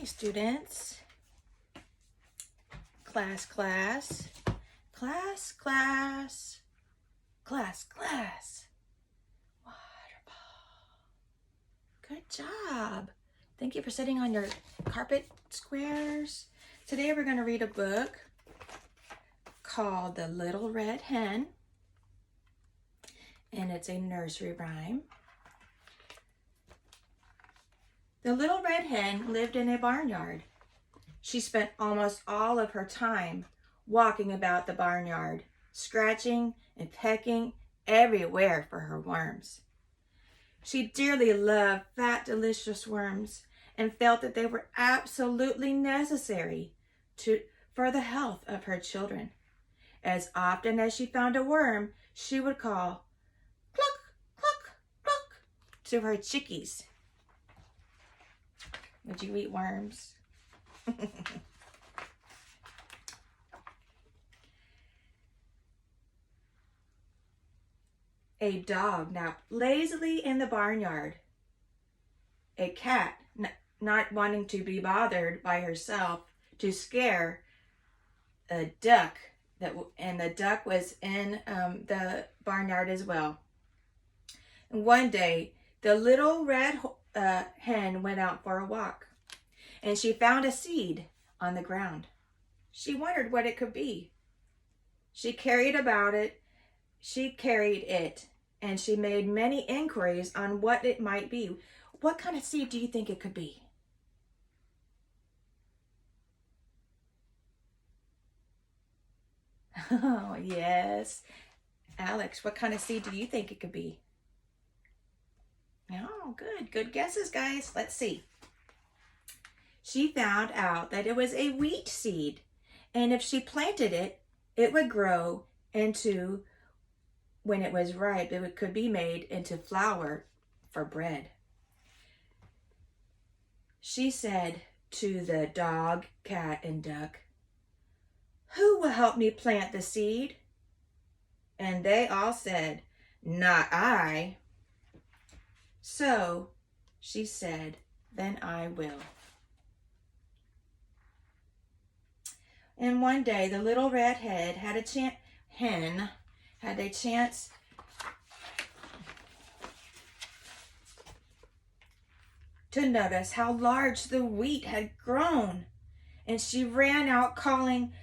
Hi, students. Class, class, class, class, class, class. Water ball. Good job. Thank you for sitting on your carpet squares. Today we're going to read a book called The Little Red Hen, and it's a nursery rhyme. The little red hen lived in a barnyard. She spent almost all of her time walking about the barnyard, scratching and pecking everywhere for her worms. She dearly loved fat, delicious worms and felt that they were absolutely necessary for the health of her children. As often as she found a worm, she would call, "Cluck, cluck, cluck," to her chickies. Would you eat worms? A dog napped lazily in the barnyard. A cat, not wanting to be bothered by herself to scare a duck, and the duck was in the barnyard as well. And one day, the little red hen went out for a walk, and she found a seed on the ground. She wondered what it could be. She carried it, and she made many inquiries on what it might be. What kind of seed do you think it could be? Oh, yes. Alex, what kind of seed do you think it could be? Oh, good. Good guesses, guys. Let's see. She found out that it was a wheat seed, and if she planted it, it would grow into, when it was ripe, it could be made into flour for bread. She said to the dog, cat, and duck, "Who will help me plant the seed?" And they all said, "Not I." So she said, "Then I will." And one day the little red hen had a chance to notice how large the wheat had grown. And she ran out calling,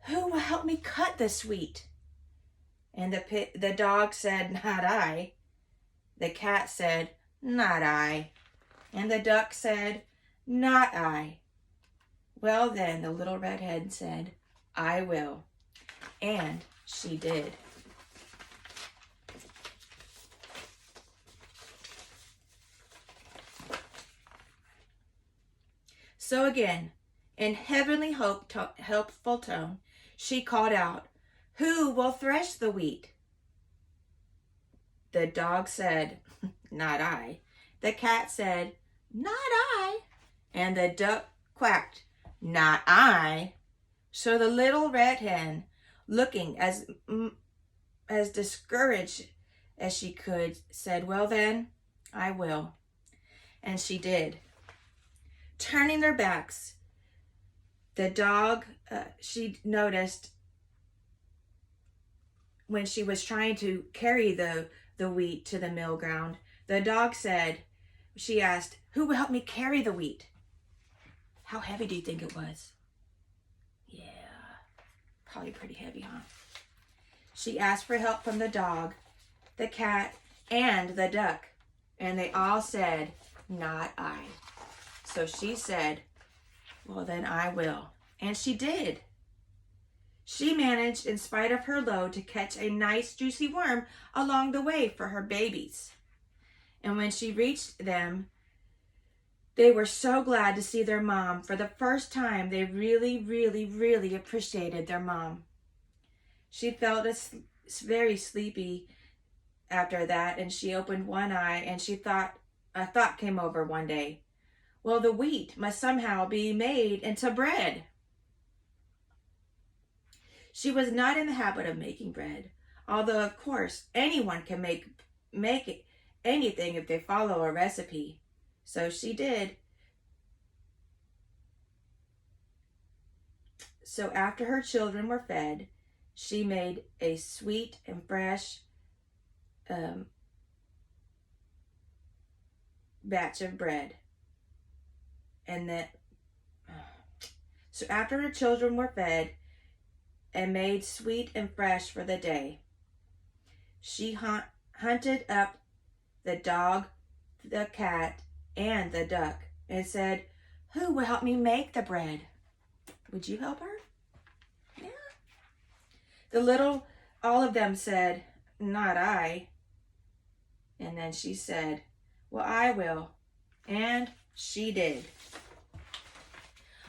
"Who will help me cut this wheat?" And the dog said, "Not I." The cat said, "Not I." And the duck said, "Not I." Well, then the little red hen said, "I will." And she did. So again, in heavenly helpful tone, she called out, "Who will thresh the wheat?" The dog said, "Not I." The cat said, "Not I." And the duck quacked, "Not I." So the little red hen, looking as discouraged as she could, said, "Well then, I will." And she did. Turning their backs, the dog, she noticed when she was trying to carry the wheat to the mill ground, the dog said, she asked, "Who will help me carry the wheat?" How heavy do you think it was? Yeah, probably pretty heavy, huh? She asked for help from the dog, the cat, and the duck, and they all said, "Not I." So she said, "Well, then I will." And she did. She managed, in spite of her load, to catch a nice juicy worm along the way for her babies. And when she reached them, they were so glad to see their mom. For the first time, they really, really, really appreciated their mom. She felt very sleepy after that, and she opened one eye, and a thought came over one day. Well, the wheat must somehow be made into bread. She was not in the habit of making bread, although of course anyone can make anything if they follow a recipe. So she did. So after her children were fed, she made a sweet and fresh batch of bread. And then, so after her children were fed and made sweet and fresh for the day, she hunted up the dog, the cat, and the duck and said, "Who will help me make the bread?" Would you help her? Yeah. All of them said, "Not I." And then she said, "Well, I will." And she did.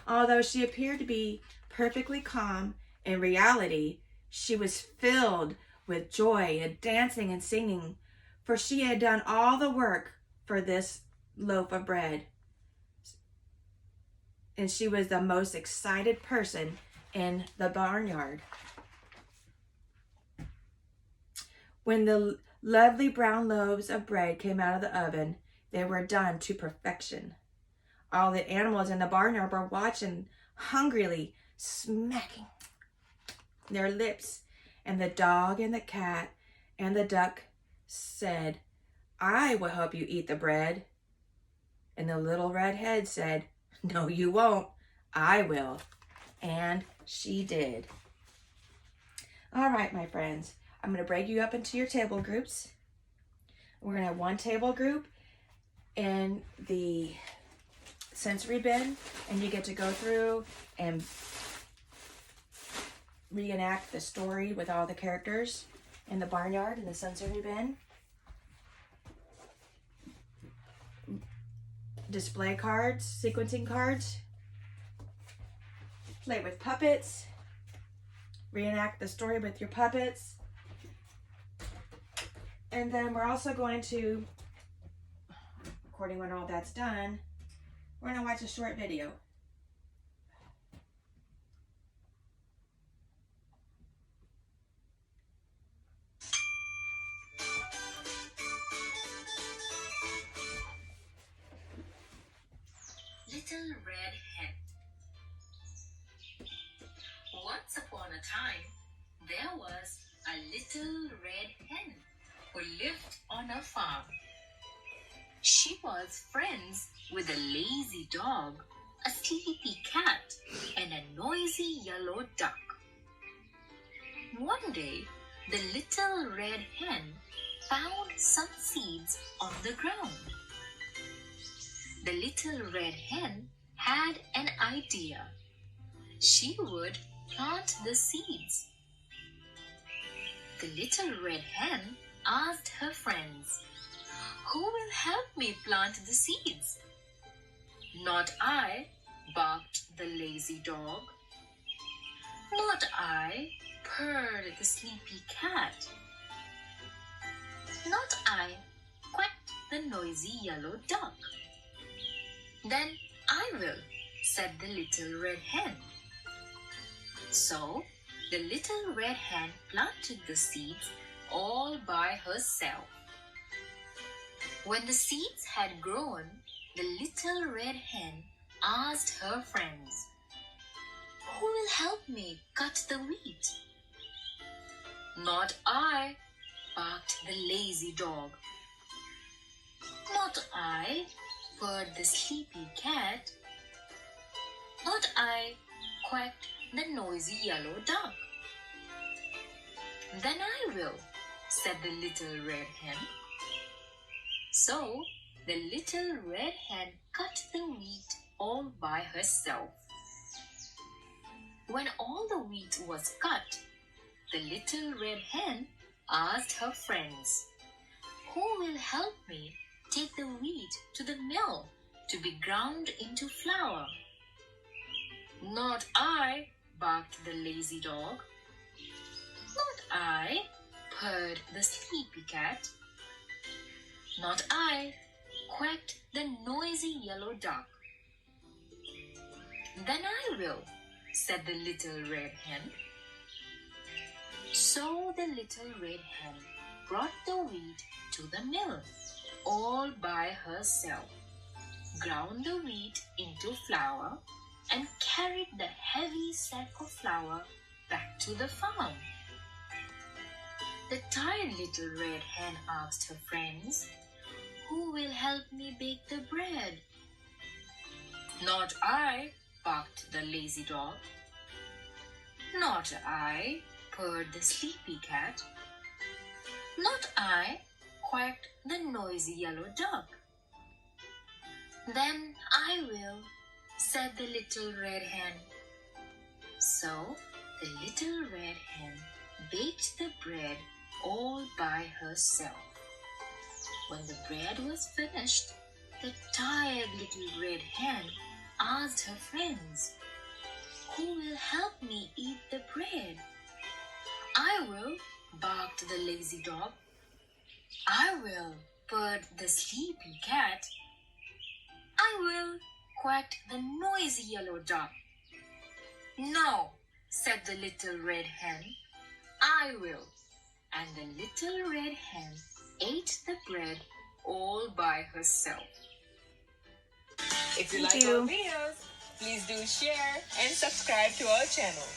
Although she appeared to be perfectly calm, in reality, she was filled with joy and dancing and singing, for she had done all the work for this loaf of bread. And she was the most excited person in the barnyard. When the lovely brown loaves of bread came out of the oven, they were done to perfection. All the animals in the barnyard were watching hungrily, smacking their lips. And the dog and the cat and the duck said, "I will help you eat the bread." And the little red hen said, "No, you won't. I will." And she did. All right, my friends, I'm going to break you up into your table groups. We're going to have one table group in the sensory bin, and you get to go through and reenact the story with all the characters in the barnyard in the sensory bin. Display cards, sequencing cards, play with puppets, reenact the story with your puppets. And then we're also going to, according when all that's done, we're going to watch a short video. Little Red Hen. Once upon a time, there was a little red hen who lived on a farm. She was friends with a lazy dog, a sleepy cat, and a noisy yellow duck. One day, the little red hen found some seeds on the ground. The little red hen had an idea. She would plant the seeds. The little red hen asked her friends, "Who will help me plant the seeds?" "Not I," barked the lazy dog. "Not I," purred the sleepy cat. "Not I," quacked the noisy yellow duck. "Then I will," said the little red hen. So the little red hen planted the seeds all by herself. When the seeds had grown, the little red hen asked her friends, "Who will help me cut the wheat?" "Not I," barked the lazy dog. "Not I," purred the sleepy cat. "Not I," quacked the noisy yellow duck. "Then I will," said the little red hen. So the little red hen cut the wheat all by herself. When all the wheat was cut, the little red hen asked her friends, "Who will help me take the wheat to the mill to be ground into flour?" "Not I," barked the lazy dog. "Not I," purred the sleepy cat. "Not I," quacked the noisy yellow duck. "Then I will," said the little red hen. So the little red hen brought the wheat to the mill all by herself, ground the wheat into flour, and carried the heavy sack of flour back to the farm. The tired little red hen asked her friends, "Who will help me bake the bread?" "Not I," barked the lazy dog. "Not I," purred the sleepy cat. "Not I," quacked the noisy yellow duck. "Then I will," said the little red hen. So the little red hen baked the bread all by herself. When the bread was finished, the tired little red hen asked her friends, "Who will help me eat the bread?" "I will," barked the lazy dog. "I will," purred the sleepy cat. "I will," quacked the noisy yellow duck. "No," said the little red hen, "I will." And the little red hen ate the bread all by herself. If you Thank like you. our videos, please do share and subscribe to our channel.